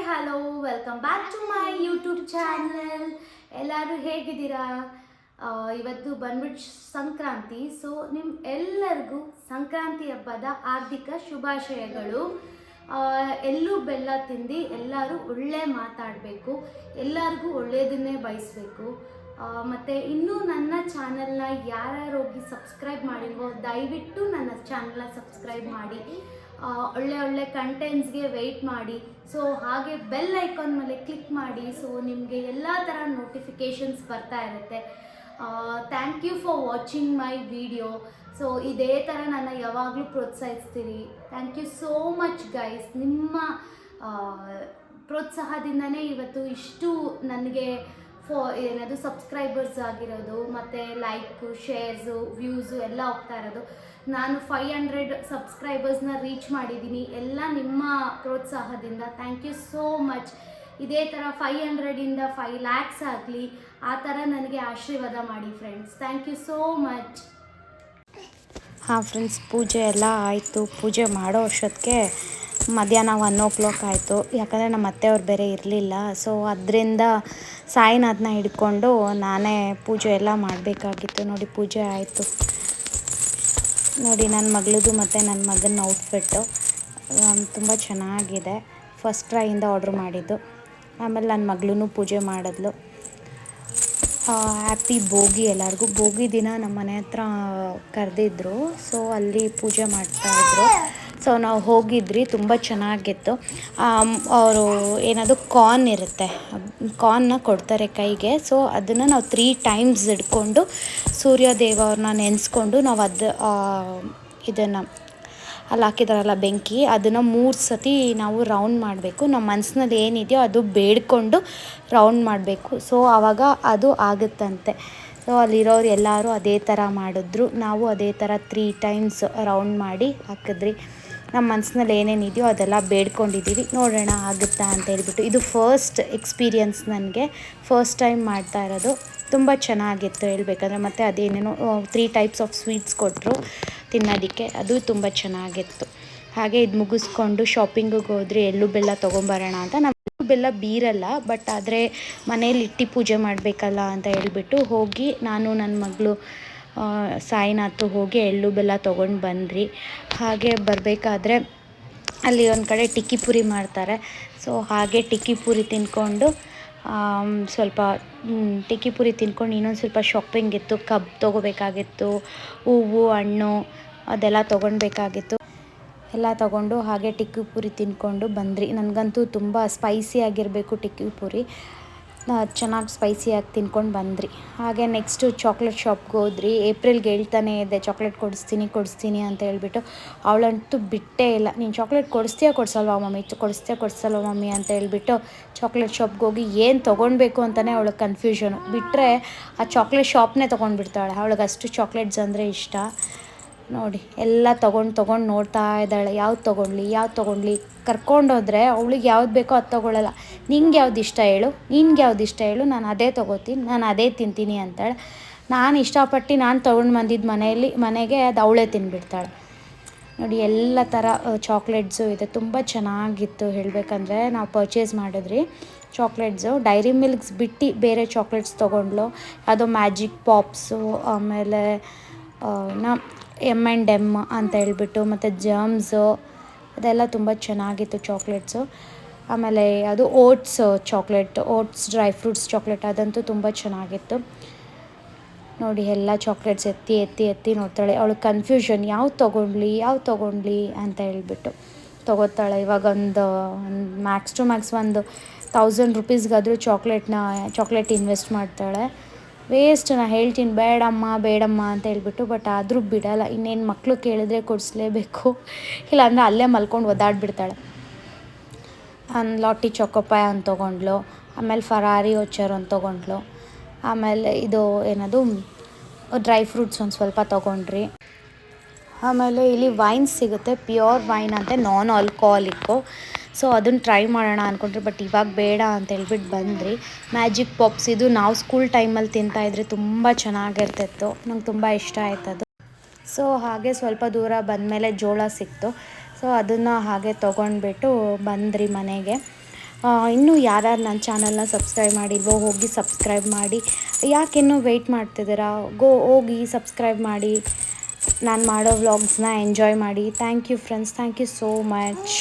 Hello welcome back to my YouTube channel. ಎಲ್ಲರೂ ಹೇಗಿದ್ದೀರಾ? ಇವತ್ತು ಬಂದ್ಬಿಟ್ಟು ಸಂಕ್ರಾಂತಿ. ಸೊ ಎಲ್ಲರಿಗೂ ಸಂಕ್ರಾಂತಿ ಹಬ್ಬದ ಹಾರ್ದಿಕ ಶುಭಾಶಯಗಳು. ಎಲ್ಲೂ ಬೆಲ್ಲ ತಿಂದು ಎಲ್ಲರೂ ಒಳ್ಳೆ ಮಾತಾಡಬೇಕು, ಎಲ್ಲರಿಗೂ ಒಳ್ಳೆಯದನ್ನೇ ಬಯಸಬೇಕು. ಮತ್ತು ಇನ್ನೂ ನನ್ನ ಚಾನಲ್ನ ಯಾರ್ಯಾರು ಹೋಗಿ ಸಬ್ಸ್ಕ್ರೈಬ್ ಮಾಡಿಲ್ವೋ ದಯವಿಟ್ಟು ನನ್ನ ಚಾನಲ್ನ ಸಬ್ಸ್ಕ್ರೈಬ್ ಮಾಡಿ. ಒಳ್ಳೆ ಒಳ್ಳೆ ಕಂಟೆಂಟ್ಸ್ಗೆ ವೆಯ್ಟ್ ಮಾಡಿ. ಸೊ ಹಾಗೆ ಬೆಲ್ ಐಕಾನ್ ಮೇಲೆ ಕ್ಲಿಕ್ ಮಾಡಿ. ಸೊ ನಿಮಗೆ ಎಲ್ಲ ಥರ ನೋಟಿಫಿಕೇಷನ್ಸ್ ಬರ್ತಾ ಇರುತ್ತೆ. Thank you for watching my video. So ಇದೇ ಥರ ನನ್ನ ಯಾವಾಗಲೂ ಪ್ರೋತ್ಸಾಹಿಸ್ತೀರಿ. Thank you so much guys. ನಿಮ್ಮ ಪ್ರೋತ್ಸಾಹದಿಂದನೇ ಇವತ್ತು ಇಷ್ಟು ನನಗೆ ಏನದು ಸಬ್ಸ್ಕ್ರೈಬರ್ಸ್ ಆಗಿರೋದು, ಮತ್ತು ಲೈಕು, ಶೇರ್ಸು, ವ್ಯೂಸು ಎಲ್ಲ ಹೋಗ್ತಾ ಇರೋದು. ನಾನು 500 ಸಬ್ಸ್ಕ್ರೈಬರ್ಸ್ನ ರೀಚ್ ಮಾಡಿದ್ದೀನಿ, ಎಲ್ಲ ನಿಮ್ಮ ಪ್ರೋತ್ಸಾಹದಿಂದ. Thank you so much. ಇದೇ ಥರ 500ಇಂದ 5 lakhs ಆಗಲಿ, ಆ ಥರ ನನಗೆ ಆಶೀರ್ವಾದ ಮಾಡಿ friends. Thank you so much. ಹಾಂ ಫ್ರೆಂಡ್ಸ್, ಪೂಜೆ ಎಲ್ಲ ಆಯಿತು. ಪೂಜೆ ಮಾಡೋ ಅಷ್ಟೊತ್ತಿಗೆ ಮಧ್ಯಾಹ್ನ 1 o'clock ಆಯಿತು. ಯಾಕಂದರೆ ನಮ್ಮ ಅತ್ತೆಯವ್ರು ಬೇರೆ ಇರಲಿಲ್ಲ. ಸೊ ಅದರಿಂದ ಸಾಯಿನಾಥನ ಹಿಡ್ಕೊಂಡು ನಾನೇ ಪೂಜೆ ಎಲ್ಲ ಮಾಡಬೇಕಾಗಿತ್ತು. ನೋಡಿ, ಪೂಜೆ ಆಯಿತು. ನೋಡಿ, ನನ್ನ ಮಗಳದು ಮತ್ತು ನನ್ನ ಮಗನ ಔಟ್ಫಿಟ್ಟು ತುಂಬ ಚೆನ್ನಾಗಿದೆ. ಫಸ್ಟ್ ಟ್ರೈಯಿಂದ ಆರ್ಡ್ರ್ ಮಾಡಿದ್ದು. ಆಮೇಲೆ ನನ್ನ ಮಗಳೂ ಪೂಜೆ ಮಾಡಿದ್ಲು. ಹ್ಯಾಪಿ ಭೋಗಿ ಎಲ್ಲರಿಗೂ. ಭೋಗಿ ದಿನ ನಮ್ಮ ಮನೆ ಹತ್ರ ಕರೆದಿದ್ರು. ಸೊ ಅಲ್ಲಿ ಪೂಜೆ ಮಾಡ್ತಾಯಿದ್ರು. ಸೊ ನಾವು ಹೋಗಿದ್ರಿ, ತುಂಬ ಚೆನ್ನಾಗಿತ್ತು. ಅವರು ಏನದು ಕಾರ್ನ್ ಇರುತ್ತೆ, ಕಾರ್ನ್ನ ಕೊಡ್ತಾರೆ ಕೈಗೆ. ಸೊ ಅದನ್ನು ನಾವು 3 times ಹಿಡ್ಕೊಂಡು ಸೂರ್ಯದೇವ ಅವ್ರನ್ನ ನೆನೆಸ್ಕೊಂಡು ನಾವು ಇದನ್ನು ಅಲ್ಲಿ ಹಾಕಿದಾರಲ್ಲ ಬೆಂಕಿ, ಅದನ್ನು 3 ಸತಿ ನಾವು ರೌಂಡ್ ಮಾಡಬೇಕು. ನಮ್ಮ ಮನಸ್ಸಿನಲ್ಲಿ ಏನಿದೆಯೋ ಅದು ಬೇಡ್ಕೊಂಡು ರೌಂಡ್ ಮಾಡಬೇಕು. ಸೊ ಆವಾಗ ಅದು ಆಗುತ್ತಂತೆ. ಸೊ ಅಲ್ಲಿರೋರು ಎಲ್ಲರೂ ಅದೇ ಥರ ಮಾಡಿದ್ರು. ನಾವು ಅದೇ ಥರ 3 times ರೌಂಡ್ ಮಾಡಿ ಹಾಕಿದ್ರಿ. ನಮ್ಮ ಮನಸ್ಸಿನಲ್ಲಿ ಏನೇನಿದೆಯೋ ಅದೆಲ್ಲ ಬೇಡ್ಕೊಂಡಿದ್ದೀವಿ. ನೋಡೋಣ ಆಗುತ್ತಾ ಅಂತ ಹೇಳ್ಬಿಟ್ಟು. ಇದು ಫಸ್ಟ್ ಎಕ್ಸ್ಪೀರಿಯನ್ಸ್ ನನಗೆ, ಫಸ್ಟ್ ಟೈಮ್ ಮಾಡ್ತಾ ಇರೋದು. ತುಂಬ ಚೆನ್ನಾಗಿತ್ತು ಹೇಳ್ಬೇಕಂದ್ರೆ. ಮತ್ತು ಅದೇನೇನೋ 3 types ಆಫ್ ಸ್ವೀಟ್ಸ್ ಕೊಟ್ಟರು ತಿನ್ನೋದಕ್ಕೆ, ಅದು ತುಂಬ ಚೆನ್ನಾಗಿತ್ತು. ಹಾಗೆ ಇದು ಮುಗಿಸ್ಕೊಂಡು ಶಾಪಿಂಗಿಗೆ ಹೋದ್ರಿ, ಎಳ್ಳು ಬೆಲ್ಲ ತೊಗೊಂಬರೋಣ ಅಂತ. ನಾವು ಬೆಲ್ಲ ಬೀರಲ್ಲ, ಬಟ್ ಆದರೆ ಮನೇಲಿ ಇಟ್ಟು ಪೂಜೆ ಮಾಡಬೇಕಲ್ಲ ಅಂತ ಹೇಳ್ಬಿಟ್ಟು ಹೋಗಿ ನಾನು ನನ್ನ ಮಗಳು ಸಾಯಿನಾಥ್ ಹೋಗಿ ಎಳ್ಳು ಬೆಲ್ಲ ತೊಗೊಂಡು ಬಂದ್ರಿ. ಹಾಗೆ ಬರಬೇಕಾದ್ರೆ ಅಲ್ಲಿ ಒಂದು ಕಡೆ ಟಿಕ್ಕಿ ಪುರಿ ಮಾಡ್ತಾರೆ. ಸೊ ಹಾಗೆ ಟಿಕ್ಕಿ ಪುರಿ ತಿಂದ್ಕೊಂಡು ಸ್ವಲ್ಪ ಟಿಕ್ಕಿ ಪುರಿ ತಿಂದ್ಕೊಂಡು ಇನ್ನೊಂದು ಸ್ವಲ್ಪ ಶಾಪಿಂಗ್ ಇತ್ತು. ಕಬ್ ತೊಗೋಬೇಕಾಗಿತ್ತು, ಹೂವು, ಹಣ್ಣು ಅದೆಲ್ಲ ತೊಗೊಳ್ಬೇಕಾಗಿತ್ತು. ಎಲ್ಲ ತೊಗೊಂಡು ಹಾಗೆ ಟಿಕ್ಕಿ ಪುರಿ ತಿಂದ್ಕೊಂಡು ಬಂದ್ರಿ. ನನಗಂತೂ ತುಂಬ ಸ್ಪೈಸಿ ಆಗಿರಬೇಕು ಟಿಕ್ಕಿ ಪುರಿ, ಚೆನ್ನಾಗಿ ಸ್ಪೈಸಿಯಾಗಿ ತಿನ್ಕೊಂಡು ಬಂದ್ರಿ. ಹಾಗೆ ನೆಕ್ಸ್ಟು ಚಾಕ್ಲೇಟ್ ಶಾಪ್ಗೆ ಹೋದ್ರಿ. ಏಪ್ರಿಲ್ಗೆ ಹೇಳ್ತಾನೆ ಇದೆ ಚಾಕ್ಲೇಟ್ ಕೊಡಿಸ್ತೀನಿ ಅಂತ ಹೇಳ್ಬಿಟ್ಟು. ಅವಳಂತೂ ಬಿಟ್ಟೇ ಇಲ್ಲ. ನೀನು ಚಾಕ್ಲೇಟ್ ಕೊಡಿಸಲ್ವಾ ಮಮ್ಮಿ ಅಂತ ಹೇಳ್ಬಿಟ್ಟು ಚಾಕ್ಲೇಟ್ ಶಾಪ್ಗೆ ಹೋಗಿ ಏನು ತೊಗೊಳ್ಬೇಕು ಅಂತಲೇ ಅವಳಿಗೆ ಕನ್ಫ್ಯೂಷನು. ಬಿಟ್ಟರೆ ಆ ಚಾಕ್ಲೇಟ್ ಶಾಪ್ನೇ ತೊಗೊಂಡ್ಬಿಡ್ತಾಳೆ. ಅವಳಿಗೆ ಅಷ್ಟು ಚಾಕ್ಲೇಟ್ಸ್ ಅಂದರೆ ಇಷ್ಟ. ನೋಡಿ, ಎಲ್ಲ ತೊಗೊಂಡು ನೋಡ್ತಾ ಇದ್ದಾಳೆ, ಯಾವ್ದು ತೊಗೊಳ್ಲಿ. ಕರ್ಕೊಂಡೋದ್ರೆ ಅವಳಿಗೆ ಯಾವ್ದು ಬೇಕೋ ಅದು ತೊಗೊಳ್ಳಲ್ಲ. ನಿಂಗೆ ಯಾವ್ದು ಇಷ್ಟ ಹೇಳು, ನಾನು ಅದೇ ತೊಗೋತೀನಿ, ನಾನು ಅದೇ ತಿಂತೀನಿ ಅಂತಾಳೆ. ನಾನು ಇಷ್ಟಪಟ್ಟು ನಾನು ತೊಗೊಂಡು ಬಂದಿದ್ದು ಮನೆಗೆ ಅದು ಅವಳೇ ತಿಂದುಬಿಡ್ತಾಳೆ. ನೋಡಿ, ಎಲ್ಲ ಥರ ಚಾಕ್ಲೇಟ್ಸು ಇದೆ. ತುಂಬ ಚೆನ್ನಾಗಿತ್ತು ಹೇಳ್ಬೇಕಂದ್ರೆ. ನಾವು ಪರ್ಚೇಸ್ ಮಾಡಿದ್ರಿ ಚಾಕ್ಲೇಟ್ಸು. ಡೈರಿ ಮಿಲ್ಕ್ಸ್ ಬಿಟ್ಟು ಬೇರೆ ಚಾಕ್ಲೇಟ್ಸ್ ತೊಗೊಂಡ್ಲು. ಅದು ಮ್ಯಾಜಿಕ್ ಪಾಪ್ಸು, ಆಮೇಲೆ M&M ಅಂತ ಹೇಳ್ಬಿಟ್ಟು, ಮತ್ತು ಜಮ್ಸು, ಅದೆಲ್ಲ ತುಂಬ ಚೆನ್ನಾಗಿತ್ತು ಚಾಕ್ಲೇಟ್ಸು. ಆಮೇಲೆ ಅದು ಓಟ್ಸ್ ಡ್ರೈ ಫ್ರೂಟ್ಸ್ ಚಾಕ್ಲೇಟ್, ಅದಂತೂ ತುಂಬ ಚೆನ್ನಾಗಿತ್ತು. ನೋಡಿ, ಎಲ್ಲ ಚಾಕ್ಲೇಟ್ಸ್ ಎತ್ತಿ ನೋಡ್ತಾಳೆ. ಅವಳು ಕನ್ಫ್ಯೂಷನ್, ಯಾವ್ದು ತೊಗೊಂಡ್ಲಿ ಅಂತ ಹೇಳ್ಬಿಟ್ಟು ತೊಗೋತಾಳೆ. ಇವಾಗ ಒಂದು ಮ್ಯಾಕ್ಸ್ ಟು ಮ್ಯಾಕ್ಸ್ ಒಂದು 1000 rupeesಗಾದರೂ ಚಾಕ್ಲೇಟ್ ಇನ್ವೆಸ್ಟ್ ಮಾಡ್ತಾಳೆ. ವೇಸ್ಟ್. ನಾನು ಹೇಳ್ತೀನಿ ಬೇಡಮ್ಮ ಅಂತ ಹೇಳ್ಬಿಟ್ಟು, ಬಟ್ ಆದರೂ ಬಿಡಲ್ಲ. ಇನ್ನೇನು ಮಕ್ಕಳು ಕೇಳಿದ್ರೆ ಕೊಡಿಸ್ಲೇಬೇಕು, ಇಲ್ಲಾಂದರೆ ಅಲ್ಲೇ ಮಲ್ಕೊಂಡು ಒದ್ದಾಡ್ಬಿಡ್ತಾಳೆ. ಲಾಟಿ ಚೊಕೊಪಾಯ್ ಅಂತ ತೊಗೊಂಡ್ಲು. ಆಮೇಲೆ ಫರಾರಿ ವೋಚರ್ ಅಂತ ತೊಗೊಂಡ್ಲು. ಆಮೇಲೆ ಇದು ಏನದು ಡ್ರೈ ಫ್ರೂಟ್ಸ್ ಒಂದು ಸ್ವಲ್ಪ ತೊಗೊಂಡ್ರಿ. ಆಮೇಲೆ ಇಲ್ಲಿ ವೈನ್ ಸಿಗುತ್ತೆ, ಪ್ಯೂರ್ ವೈನ್ ಅಂತ, ನಾನ್ ಆಲ್ಕೋಹಾಲಿಕ್ಕು. ಸೊ ಅದನ್ನು ಟ್ರೈ ಮಾಡೋಣ ಅಂದ್ಕೊಂಡ್ರಿ, ಬಟ್ ಇವಾಗ ಬೇಡ ಅಂತ ಹೇಳ್ಬಿಟ್ಟು ಬಂದ್ರಿ. ಮ್ಯಾಜಿಕ್ ಪಾಪ್ಸ್, ಇದು ನಾವು ಸ್ಕೂಲ್ ಟೈಮಲ್ಲಿ ತಿಂತಾಯಿದ್ರೆ ತುಂಬ ಚೆನ್ನಾಗಿರ್ತಿತ್ತು. ನಂಗೆ ತುಂಬ ಇಷ್ಟ ಆಯ್ತದು. ಸೊ ಹಾಗೆ ಸ್ವಲ್ಪ ದೂರ ಬಂದಮೇಲೆ ಜೋಳ ಸಿಕ್ತು. ಸೊ ಅದನ್ನು ಹಾಗೆ ತೊಗೊಂಡ್ಬಿಟ್ಟು ಬಂದ್ರಿ ಮನೆಗೆ. ಇನ್ನೂ ಯಾರ್ಯಾರು ನನ್ನ ಚಾನಲ್ನ ಸಬ್ಸ್ಕ್ರೈಬ್ ಮಾಡಿಲ್ವೋ ಹೋಗಿ ಸಬ್ಸ್ಕ್ರೈಬ್ ಮಾಡಿ. ಯಾಕಿನ್ನೂ ವೆಯ್ಟ್ ಮಾಡ್ತಿದ್ದೀರಾ? ಹೋಗಿ ಸಬ್ಸ್ಕ್ರೈಬ್ ಮಾಡಿ, ನಾನು ಮಾಡೋ ವ್ಲಾಗ್ಸ್ನ ಎಂಜಾಯ್ ಮಾಡಿ. Thank you friends, thank you so much.